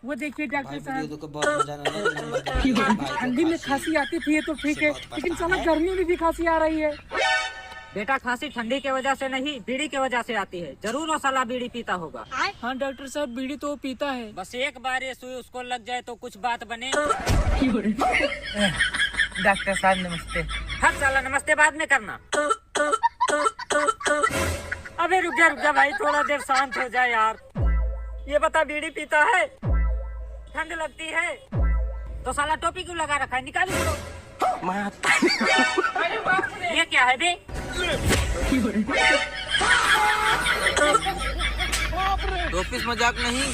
वो देखिए डॉक्टर साहब, को बहुत मजा आया। ठंडी में खांसी आती थी ये तो ठीक है, लेकिन साला गर्मी में भी खांसी आ रही है। बेटा खांसी ठंडी की वजह से नहीं, बीड़ी की वजह से आती है। जरूर वो साला बीड़ी पीता होगा। हाँ डॉक्टर साहब, बीड़ी तो वो पीता है। बस एक बार ये सुई उसको लग जाए तो कुछ बात बने। डॉक्टर साहब नमस्ते। हर साला नमस्ते बाद में करना। अबे रुक जा भाई, थोड़ा देर शांत हो जाए यार। ये बता, बीड़ी पीता है? ठंड लगती है तो साला टोपी क्यों लगा रखा है? निकाल इसको। ये क्या है बे? ऑफिस मजाक नहीं।